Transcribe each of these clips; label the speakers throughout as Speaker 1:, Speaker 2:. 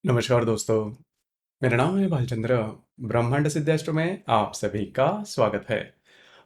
Speaker 1: नमस्कार दोस्तों, मेरा नाम है भालचंद्र। ब्रह्मांड सिद्धाश्रम में आप सभी का स्वागत है।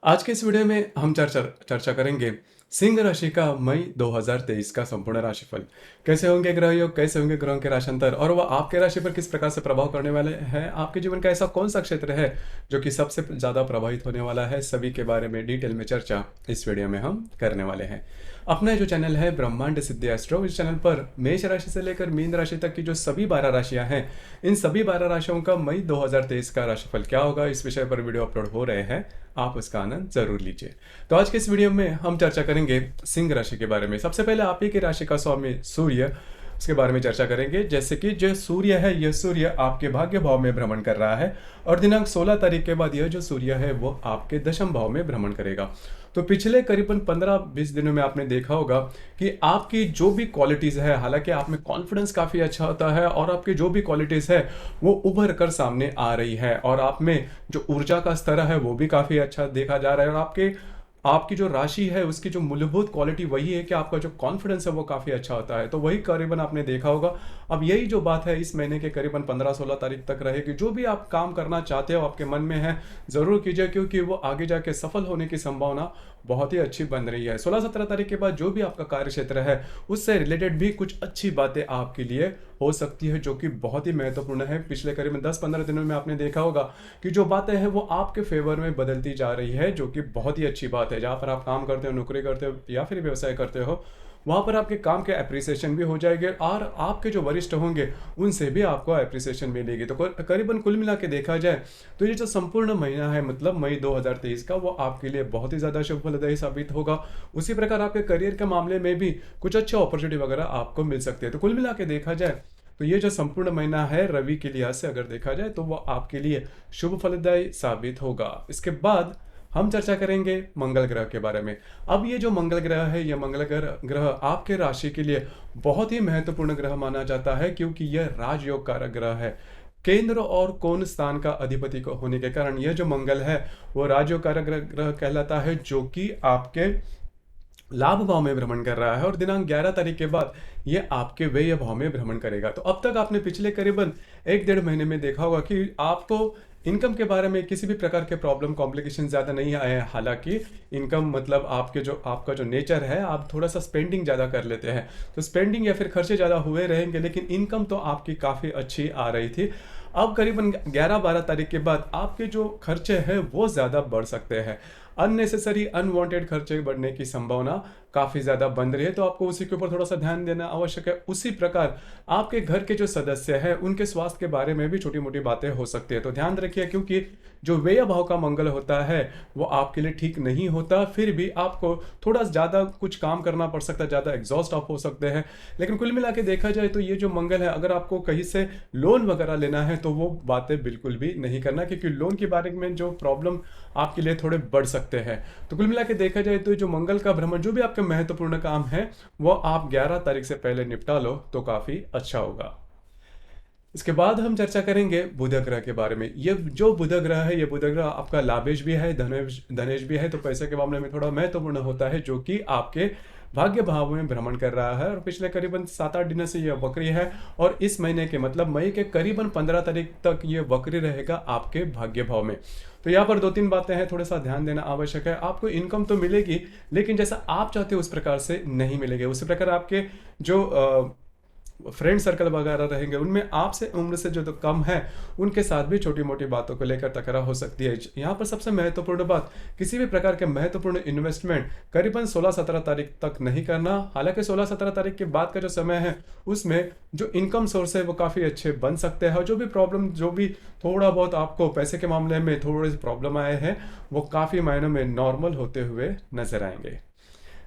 Speaker 1: आज के इस वीडियो में हम चर्चा चर्चा करेंगे सिंह राशि का मई 2023 का संपूर्ण राशिफल। कैसे होंगे ग्रह योग, कैसे होंगे ग्रहों के राशांतर और वह आपके राशि पर किस प्रकार से प्रभाव करने वाले हैं। आपके जीवन का ऐसा कौन सा क्षेत्र है जो कि सबसे ज़्यादा प्रभावित होने वाला है, सभी के बारे में डिटेल में चर्चा इस वीडियो में हम करने वाले हैं। अपना जो चैनल है ब्रह्मांड सिद्धि एस्ट्रो, इस चैनल पर मेष राशि से लेकर मीन राशि तक की जो सभी 12 राशियां हैं, इन सभी 12 राशियों का मई 2023 का राशिफल क्या होगा, इस विषय पर वीडियो अपलोड हो रहे हैं। आप उसका आनंद जरूर लीजिए। तो आज के इस वीडियो में हम चर्चा करेंगे सिंह राशि के बारे में। सबसे पहले आप ही की राशि का स्वामी सूर्य, उसके बारे में चर्चा करेंगे। जैसे कि जो सूर्य है, यह सूर्य आपके भाग्य भाव में भ्रमण कर रहा है और दिनांक 16 तारीख के बाद यह जो सूर्य है वो आपके दशम भाव में भ्रमण करेगा। तो पिछले करीबन 15-20 दिनों में आपने देखा होगा कि आपकी जो भी क्वालिटीज है, हालांकि आप में कॉन्फिडेंस काफी अच्छा होता है और आपकी जो भी क्वालिटीज है वो उभर कर सामने आ रही है और आप में जो ऊर्जा का स्तर है वो भी काफी अच्छा देखा जा रहा है। और आपकी जो राशि है उसकी जो मूलभूत क्वालिटी वही है कि आपका जो कॉन्फिडेंस है वो काफ़ी अच्छा होता है। तो वही करीबन आपने देखा होगा। अब यही जो बात है इस महीने के करीबन 15-16 तारीख तक रहेगी। जो भी आप काम करना चाहते हो, आपके मन में है, ज़रूर कीजिए, क्योंकि वो आगे जाके सफल होने की संभावना बहुत ही अच्छी बन रही है। 16-17 तारीख के बाद जो भी आपका कार्य क्षेत्र है उससे रिलेटेड भी कुछ अच्छी बातें आपके लिए हो सकती है, जो कि बहुत ही महत्वपूर्ण है। पिछले करीबन 10-15 दिनों में आपने देखा होगा कि जो बातें हैं वो आपके फेवर में बदलती जा रही है, जो कि बहुत ही अच्छी बात है। जहाँ पर आप काम करते हो, नौकरी करते हो या फिर व्यवसाय करते हो, वहाँ पर आपके काम के अप्रिसिएशन भी हो जाएंगे और आपके जो वरिष्ठ होंगे उनसे भी आपको अप्रिसिएशन मिलेगी। तो करीबन कुल मिला के देखा जाए तो ये जो संपूर्ण महीना है, मतलब मई 2023 का, वो आपके लिए बहुत ही ज़्यादा शुभ फलदायी साबित होगा। उसी प्रकार आपके करियर के मामले में भी कुछ अच्छे अपॉर्चुनिटी वगैरह आपको मिल सकती है। तो कुल मिला के देखा जाए तो ये जो संपूर्ण महीना है रवि के लिहाज से अगर देखा जाए तो वह आपके लिए शुभ फलदायी साबित होगा। इसके बाद हम चर्चा करेंगे मंगल ग्रह के बारे में। अब ये जो मंगल ग्रह है, यह मंगल ग्रह आपके राशि के लिए बहुत ही महत्वपूर्ण ग्रह माना जाता है, क्योंकि यह राजयोग कारक ग्रह है। केंद्र और कोण स्थान का अधिपति को होने के कारण यह जो मंगल है वो राजयोग कारक ग्रह कहलाता है, जो कि आपके लाभ भाव में भ्रमण कर रहा है और दिनांक 11 तारीख के बाद ये आपके व्यय भाव में भ्रमण करेगा। तो अब तक आपने पिछले करीबन 1-1.5 महीने में देखा होगा कि आपको इनकम के बारे में किसी भी प्रकार के प्रॉब्लम कॉम्प्लिकेशन ज़्यादा नहीं आए हैं। हालांकि इनकम मतलब आपका जो नेचर है, आप थोड़ा सा स्पेंडिंग ज़्यादा कर लेते हैं, तो स्पेंडिंग या फिर खर्चे ज़्यादा हुए रहेंगे, लेकिन इनकम तो आपकी काफ़ी अच्छी आ रही थी। अब करीबन 11-12 तारीख के बाद आपके जो खर्चे हैं वो ज़्यादा बढ़ सकते हैं। अननेसेसरी अनवांटेड खर्चे बढ़ने की संभावना काफ़ी ज़्यादा बन रही है, तो आपको उसी के ऊपर थोड़ा सा ध्यान देना आवश्यक है। उसी प्रकार आपके घर के जो सदस्य हैं उनके स्वास्थ्य के बारे में भी छोटी मोटी बातें हो सकती है, तो ध्यान रखिए, क्योंकि जो व्यय भाव का मंगल होता है वो आपके लिए ठीक नहीं होता। फिर भी आपको थोड़ा ज़्यादा कुछ काम करना पड़ सकता है, ज़्यादा एग्जॉस्ट आप हो सकते हैं। लेकिन कुल मिला के देखा जाए तो ये जो मंगल है, अगर आपको कहीं से लोन वगैरह लेना है तो वो बातें बिल्कुल भी नहीं करना, क्योंकि लोन के बारे में जो प्रॉब्लम आपके लिए थोड़े बढ़ सकते हैं। तो कुल मिला के देखा जाए तो जो मंगल का भ्रमण, जो भी आपके महत्वपूर्ण काम है वो आप 11 तारीख से पहले निपटा लो तो काफ़ी अच्छा होगा। इसके बाद हम चर्चा करेंगे बुध ग्रह के बारे में। ये जो बुध ग्रह है, ये बुध ग्रह आपका लाभेश भी है, धनेश भी है, तो पैसे के मामले में थोड़ा महत्वपूर्ण होता है, जो कि आपके भाग्य भाव में भ्रमण कर रहा है और पिछले करीबन 7-8 दिनों से यह वक्री है और इस महीने के मतलब मई के करीबन 15 तारीख तक ये वक्री रहेगा आपके भाग्य भाव में। तो यहाँ पर 2-3 बातें हैं, थोड़ा सा ध्यान देना आवश्यक है। आपको इनकम तो मिलेगी, लेकिन जैसा आप चाहते हो उस प्रकार से नहीं मिलेगी। उसी प्रकार आपके जो फ्रेंड सर्कल वगैरह रहेंगे उनमें आपसे उम्र से जो तो कम है उनके साथ भी छोटी मोटी बातों को लेकर तकरार हो सकती है। यहाँ पर सबसे महत्वपूर्ण बात, किसी भी प्रकार के महत्वपूर्ण इन्वेस्टमेंट करीबन 16-17 तारीख तक नहीं करना। हालांकि 16-17 तारीख के बाद का जो समय है उसमें जो इनकम सोर्स है वो काफ़ी अच्छे बन सकते हैं। जो भी प्रॉब्लम, जो भी थोड़ा बहुत आपको पैसे के मामले में थोड़े से प्रॉब्लम आए हैं वो काफ़ी मायनों में नॉर्मल होते हुए नजर आएंगे।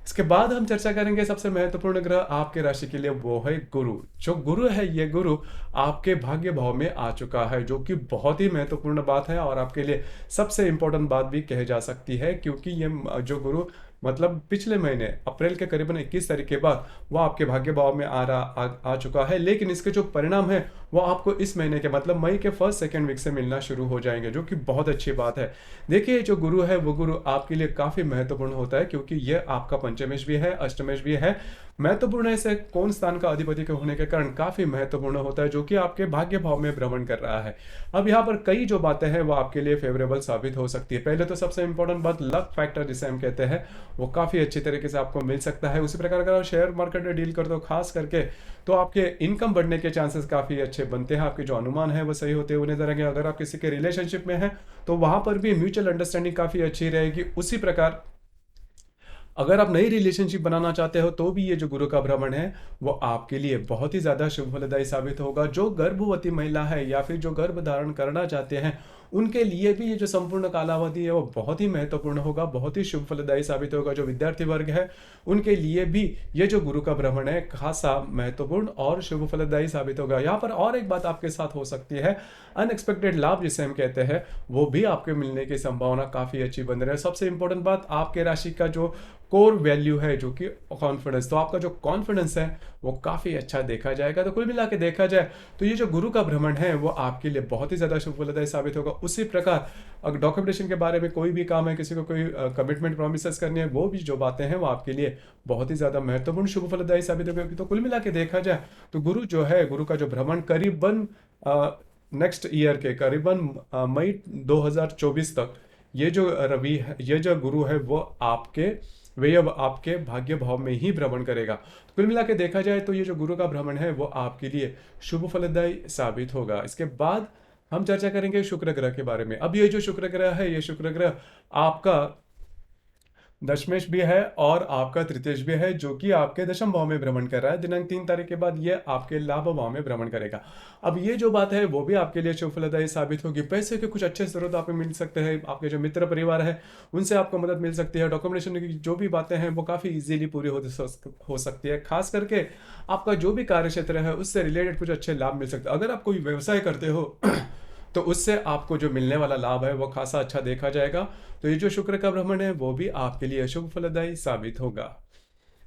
Speaker 1: इसके बाद हम चर्चा करेंगे सबसे महत्वपूर्ण ग्रह आपके राशि के लिए, वो है गुरु। जो गुरु है, ये गुरु आपके भाग्य भाव में आ चुका है, जो कि बहुत ही महत्वपूर्ण बात है और आपके लिए सबसे इंपॉर्टेंट बात भी कही जा सकती है, क्योंकि ये जो गुरु मतलब पिछले महीने अप्रैल के करीबन 21 तारीख के बाद वो आपके भाग्य भाव में आ चुका है, लेकिन इसके जो परिणाम है वो आपको इस महीने के मतलब मई के फर्स्ट सेकंड वीक से मिलना शुरू हो जाएंगे, जो कि बहुत अच्छी बात है। देखिए जो गुरु है वो गुरु आपके लिए काफी महत्वपूर्ण होता है, क्योंकि ये आपका पंचमेश भी है, अष्टमेश भी है। महत्वपूर्ण है इसे कौन स्थान का अधिपति के होने के कारण काफी महत्वपूर्ण होता है, जो कि आपके भाग्य भाव में भ्रमण कर रहा है। अब यहाँ पर कई जो बातें हैं वो आपके लिए फेवरेबल साबित हो सकती है। पहले तो सबसे इंपॉर्टेंट बात, लक फैक्टर जिसे हम कहते हैं, वो काफी अच्छी तरीके से आपको मिल सकता है। उसी प्रकार अगर आप शेयर मार्केट में डील करते हो खास करके, तो आपके इनकम बढ़ने के चांसेस काफी अच्छे बनते हैं, आपके जो अनुमान है वो सही होते हुए नजर आएंगे। अगर आप किसी के रिलेशनशिप में हैं तो वहां पर भी म्यूचुअल अंडरस्टैंडिंग काफी अच्छी रहेगी। उसी प्रकार अगर आप नई रिलेशनशिप बनाना चाहते हो तो भी ये जो गुरु का भ्रमण है वो आपके लिए बहुत ही ज्यादा शुभ फलदायी साबित होगा। जो गर्भवती महिला है या फिर जो गर्भ धारण करना चाहते हैं, उनके लिए भी ये जो संपूर्ण कालावधि है वो बहुत ही महत्वपूर्ण होगा, बहुत ही शुभ फलदायी साबित होगा। जो विद्यार्थी वर्ग है उनके लिए भी ये जो गुरु का भ्रमण है खासा महत्वपूर्ण और शुभ फलदायी साबित होगा। यहाँ पर और एक बात आपके साथ हो सकती है, अनएक्सपेक्टेड लाभ जिसे हम कहते हैं, वो भी आपके मिलने की संभावना काफी अच्छी बन रही है। सबसे इंपॉर्टेंट बात, आपके राशि का जो कोर वैल्यू है जो कि कॉन्फिडेंस, तो आपका जो कॉन्फिडेंस है वो काफी अच्छा देखा जाएगा। तो कुल मिला के देखा जाए तो ये जो गुरु का भ्रमण है वो आपके लिए बहुत ही ज्यादा शुभ फलदायी साबित होगा। उसी प्रकार अगर डॉक्यूमेंटेशन के बारे में कोई भी काम है, किसी को कोई कमिटमेंट प्रोमिस करनी है, वो भी जो बातें हैं वो आपके लिए बहुत ही ज्यादा महत्वपूर्ण शुभ फलदायी साबित होगी। तो कुल मिला के देखा जाए तो गुरु जो है, गुरु का जो भ्रमण करीबन नेक्स्ट ईयर के करीबन मई 2024 तक, ये जो रवि है, ये जो गुरु है वो आपके भाग्य भाव में ही भ्रमण करेगा। तो कुल मिला के देखा जाए तो ये जो गुरु का भ्रमण है वो आपके लिए शुभ फलदायी साबित होगा। इसके बाद हम चर्चा करेंगे शुक्र ग्रह के बारे में। अब ये जो शुक्र ग्रह है, ये शुक्र ग्रह आपका दशमेश भी है और आपका तृतीयेश भी है, जो कि आपके दशम भाव में भ्रमण कर रहा है। दिनांक 3 तारीख के बाद ये आपके लाभ भाव में भ्रमण करेगा। अब ये जो बात है वो भी आपके लिए शुभ फलदायी साबित होगी। पैसे के कुछ अच्छे स्रोत आपको मिल सकते हैं, आपके जो मित्र परिवार है उनसे आपको मदद मिल सकती है। डॉक्यूमेंटेशन की जो भी बातें हैं वो काफी इजीली पूरी हो सकती है। खास करके आपका जो भी कार्य क्षेत्र है उससे रिलेटेड कुछ अच्छे लाभ मिल सकते हैं। अगर आप कोई व्यवसाय करते हो तो उससे आपको जो मिलने वाला लाभ है वो खासा अच्छा देखा जाएगा। तो ये जो शुक्र का भ्रमण है वो भी आपके लिए शुभ फलदायी साबित होगा।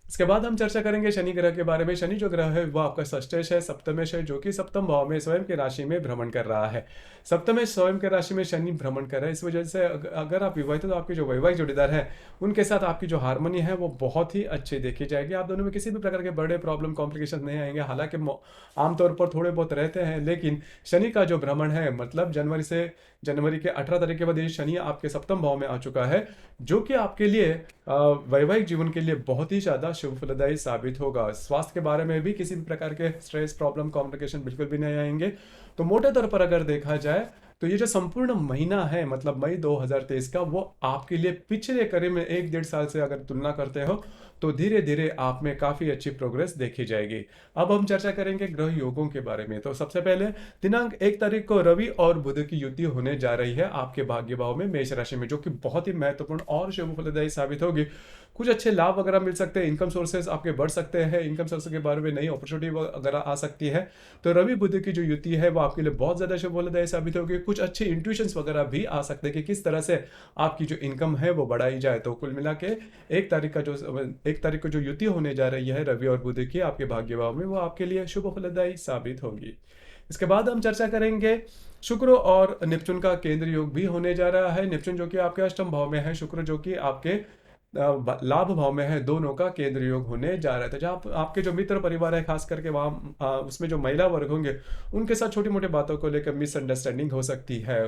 Speaker 1: इसके बाद हम चर्चा करेंगे शनि ग्रह के बारे में। शनि जो ग्रह है वो आपका षष्ठेश है, सप्तमेश है, जो कि सप्तम भाव में स्वयं के राशि में भ्रमण कर रहा है। सप्तमेश स्वयं के राशि में शनि भ्रमण कर रहा है, इस वजह से अगर आप विवाहित हो तो आपके जो वैवाहिक जोड़ीदार है उनके साथ आपकी जो हारमोनी है वो बहुत ही अच्छी देखी जाएगी। आप दोनों में किसी भी प्रकार के बड़े प्रॉब्लम कॉम्प्लिकेशन नहीं आएंगे। हालांकि आमतौर पर थोड़े बहुत रहते हैं, लेकिन शनि का जो भ्रमण है, मतलब जनवरी के 18 तारीख के बाद ये शनि आपके सप्तम भाव में आ चुका है, जो कि आपके लिए वैवाहिक जीवन के लिए बहुत ही ज्यादा शुभ फलदायी साबित होगा। स्वास्थ्य के बारे में भी किसी भी प्रकार के स्ट्रेस, प्रॉब्लम, कॉम्प्लिकेशन बिल्कुल भी नहीं आएंगे। तो मोटे तौर पर अगर देखा जाए तो ये जो संपूर्ण महीना है, मतलब मई 2023 का, वो आपके लिए पिछले करीब में 1-1.5 साल से अगर तुलना करते हो तो धीरे धीरे आप में काफी अच्छी प्रोग्रेस देखी जाएगी। अब हम चर्चा करेंगे ग्रह योगों के बारे में। तो सबसे पहले दिनांक 1 तारीख को रवि और बुध की युति होने जा रही है आपके भाग्य भाव में मेष राशि में, जो कि बहुत ही महत्वपूर्ण और शुभ फलदायी साबित होगी। कुछ अच्छे लाभ वगैरह मिल सकते हैं, इनकम सोर्सेज आपके बढ़ सकते हैं, इनकम सोर्स के बारे में नई अपॉर्चुनिटी वगैरह आ सकती है। तो रवि बुध की जो युति है वो आपके लिए बहुत ज्यादा शुभ फलदायी साबित होगी। कुछ अच्छी इंट्यूशंस वगैरह भी आ सकते हैं कि किस तरह से आपकी जो इनकम है वो बढ़ाई जाए। तो कुल मिला के 1 तारीख को जो युति होने जा रही है रवि और बुध की आपके भाग्य भाव में, वो आपके लिए शुभ फलदायी साबित होगी। इसके बाद हम चर्चा करेंगे शुक्र और नेपचून का केंद्र योग भी होने जा रहा है। नेपचून जो कि आपके अष्टम भाव में है, शुक्र जो कि आपके लाभ भाव में है, दोनों का केंद्र योग होने जा रहा है। तो जहाँ आपके जो मित्र परिवार है, खास करके वहाँ उसमें जो महिला वर्ग होंगे उनके साथ छोटी मोटी बातों को लेकर मिसअंडरस्टैंडिंग हो सकती है।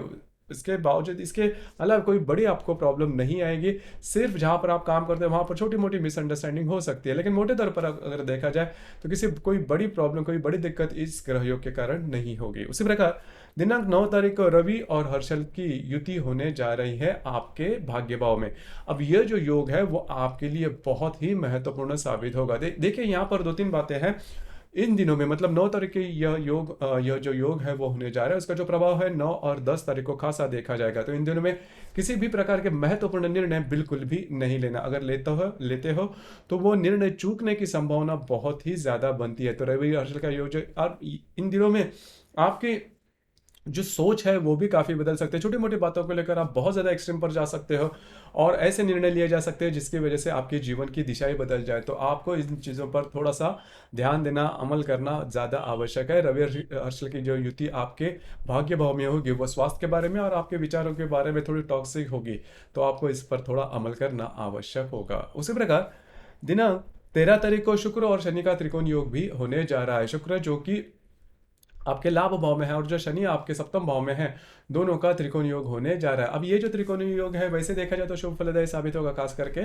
Speaker 1: इसके बावजूद, इसके अलावा कोई बड़ी आपको प्रॉब्लम नहीं आएगी। सिर्फ जहाँ पर आप काम करते हैं वहाँ पर छोटी मोटी मिसअंडरस्टैंडिंग हो सकती है, लेकिन मोटे तौर पर अगर देखा जाए तो कोई बड़ी प्रॉब्लम, कोई बड़ी दिक्कत इस ग्रह योग के कारण नहीं होगी। उसी प्रकार दिनांक 9 तारीख को रवि और हर्षल की युति होने जा रही है आपके भाग्य भाव में। अब यह जो योग है वो आपके लिए बहुत ही महत्वपूर्ण साबित होगा। देखिए यहाँ पर 2-3 बातें हैं। इन दिनों में, मतलब 9 तारीख के यह जो योग है वो होने जा रहा है, उसका जो प्रभाव है 9 और 10 तारीख को खासा देखा जाएगा। तो इन दिनों में किसी भी प्रकार के महत्वपूर्ण निर्णय बिल्कुल भी नहीं लेना। अगर लेते हो तो वो निर्णय चूकने की संभावना बहुत ही ज्यादा बनती है। तो रवि हर्षल का योग इन दिनों में आपके जो सोच है वो भी काफ़ी बदल सकते हैं। छोटी-मोटी बातों को लेकर आप बहुत ज़्यादा एक्सट्रीम पर जा सकते हो और ऐसे निर्णय लिए जा सकते हैं जिसकी वजह से आपके जीवन की दिशा ही बदल जाए। तो आपको इन चीज़ों पर थोड़ा-सा ध्यान देना, अमल करना ज़्यादा आवश्यक है। रवि हर्षल की जो युति आपके भाग्य भाव में होगी, वो स्वास्थ्य के बारे में और आपके विचारों के बारे में थोड़ी टॉक्सिक होगी। तो आपको इस पर थोड़ा अमल करना आवश्यक होगा। उसी प्रकार दिनांक 13 तारीख को शुक्र और शनि का त्रिकोण योग भी होने जा रहा है। शुक्र जो कि आपके लाभ भाव में है और जो शनि आपके सप्तम भाव में है, दोनों का त्रिकोण योग होने जा रहा है। अब ये जो त्रिकोण योग है वैसे देखा जाए तो शुभ फलदायी साबित होगा, खास करके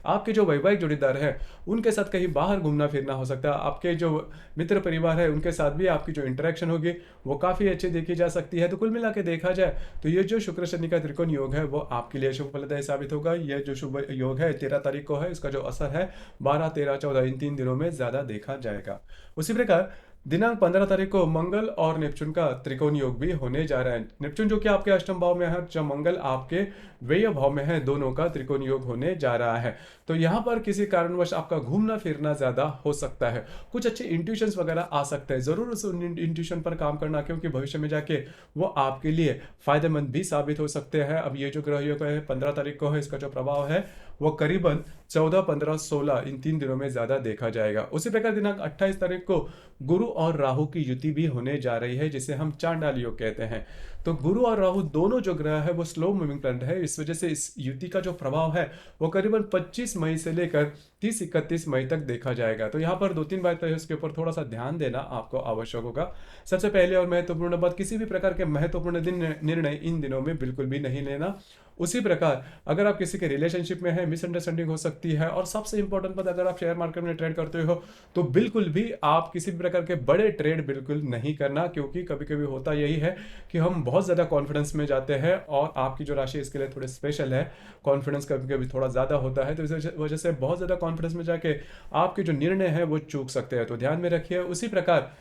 Speaker 1: आपके जो वैवाहिक जोड़ीदार है उनके साथ कहीं बाहर घूमना फिरना हो सकता है। आपके जो मित्र परिवार है उनके साथ भी आपकी जो इंटरेक्शन होगी वो काफ़ी अच्छी देखी जा सकती है। तो कुल मिला के देखा जाए तो ये जो शुक्र शनि का त्रिकोण योग है वो आपके लिए शुभ फलदायी साबित होगा। ये जो शुभ योग है 13 तारीख को है, इसका जो असर है 12, 13, 14 इन 3 दिनों में ज़्यादा देखा जाएगा। उसी प्रकार दिनांक 15 तारीख को मंगल और नेपच्यून का त्रिकोण योग भी होने जा रहा है। नेपच्यून जो कि आपके अष्टम भाव में है, जब मंगल आपके व्यय भाव में है, दोनों का त्रिकोण योग होने जा रहा है। तो यहाँ पर किसी कारणवश आपका घूमना फिरना ज़्यादा हो सकता है, कुछ अच्छे इंट्यूशंस वगैरह आ सकते हैं। ज़रूर उस इंट्यूशन पर काम करना, क्योंकि भविष्य में जाके वो आपके लिए फायदेमंद भी साबित हो सकते हैं। अब ये जो ग्रह योग है 15 तारीख को है, इसका जो प्रभाव है वो करीबन 14, 15, 16 इन 3 दिनों में ज़्यादा देखा जाएगा। उसी प्रकार दिनांक 28 तारीख को गुरु और राहु की युति भी होने जा रही है, जिसे हम चांडाल योग कहते हैं। तो गुरु और राहु दोनों जो ग्रह है वो स्लो मूविंग प्लैनेट है। इस वजह से इस युति का जो प्रभाव है वो करीबन 25 मई से लेकर 30-31 मई तक देखा जाएगा। तो यहाँ पर 2-3 बातें है, उसके ऊपर थोड़ा सा ध्यान देना आपको आवश्यक होगा। सबसे पहले और महत्वपूर्ण बात, किसी भी प्रकार के महत्वपूर्ण निर्णय इन दिनों में बिल्कुल भी नहीं लेना। उसी प्रकार अगर आप किसी के रिलेशनशिप में है, मिसअंडरस्टैंडिंग हो सकती है। और सबसे इंपॉर्टेंट बात, अगर आप शेयर मार्केट में ट्रेड करते हो तो बिल्कुल भी आप किसी भी प्रकार के बड़े ट्रेड बिल्कुल नहीं करना, क्योंकि कभी कभी होता यही है कि हम बहुत ज़्यादा कॉन्फिडेंस में जाते हैं और आपकी जो राशि इसके लिए थोड़े स्पेशल है, कॉन्फिडेंस कभी कभी थोड़ा ज़्यादा होता है। तो इस वजह से बहुत ज़्यादा कॉन्फिडेंस में जाके आपके जो निर्णय है वो चूक सकते हैं, तो ध्यान में रखिए। उसी प्रकार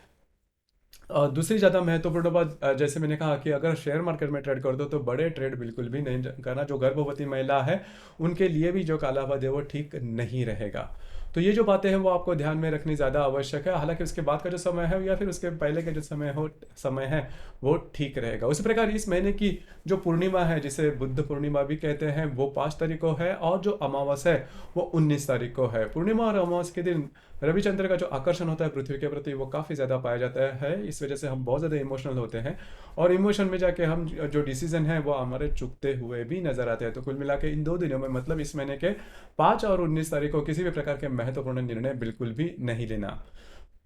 Speaker 1: दूसरी ज़्यादा महत्वपूर्ण बात, जैसे मैंने कहा कि अगर शेयर मार्केट में ट्रेड कर दो तो बड़े ट्रेड बिल्कुल भी नहीं करना। जो गर्भवती महिला है उनके लिए भी जो कालावधि है वो ठीक नहीं रहेगा। तो ये जो बातें हैं वो आपको ध्यान में रखनी ज़्यादा आवश्यक है। हालांकि उसके बाद का जो समय है या फिर उसके पहले का जो समय है वो ठीक रहेगा। उसी प्रकार इस महीने की जो पूर्णिमा है, जिसे बुद्ध पूर्णिमा भी कहते हैं, वो 5 तारीख को है और जो अमावस है वो 19 तारीख को है। पूर्णिमा और अमावस के दिन रविचंद्र का जो आकर्षण होता है पृथ्वी के प्रति वो काफ़ी ज़्यादा पाया जाता है। इस वजह से हम बहुत ज़्यादा इमोशनल होते हैं और इमोशन में जाके हम जो डिसीजन है वो हमारे चुकते हुए भी नजर आते हैं। तो कुल मिला के इन 2 दिनों में, मतलब इस महीने के 5 और 19 तारीख को, किसी भी प्रकार के महत्वपूर्ण निर्णय बिल्कुल भी नहीं लेना।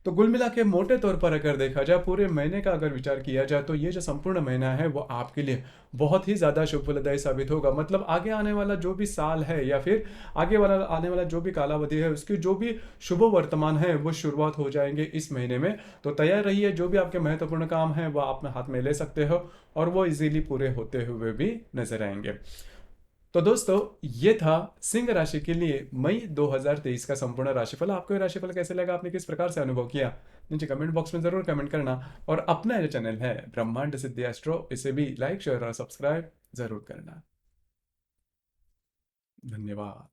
Speaker 1: तो कुल मिला के मोटे तौर पर अगर देखा जाए, पूरे महीने का अगर विचार किया जाए, तो ये जो संपूर्ण महीना है वो आपके लिए बहुत ही ज़्यादा शुभ फलदायी साबित होगा। मतलब आगे आने वाला जो भी साल है या फिर आगे वाला आने वाला जो भी कालावधि है, उसकी जो भी शुभ वर्तमान है वो शुरुआत हो जाएंगे इस महीने में। तो तैयार रहिए, जो भी आपके महत्वपूर्ण काम है वो आप हाथ में ले सकते हो और वो इजीली पूरे होते हुए भी नजर आएंगे। तो दोस्तों, ये था सिंह राशि के लिए मई 2023 का संपूर्ण राशिफल। आपको ये राशिफल कैसे लगा, आपने किस प्रकार से अनुभव किया, नीचे कमेंट बॉक्स में जरूर कमेंट करना। और अपना जो चैनल है ब्रह्मांड सिद्धि एस्ट्रो, इसे भी लाइक शेयर और सब्सक्राइब जरूर करना। धन्यवाद।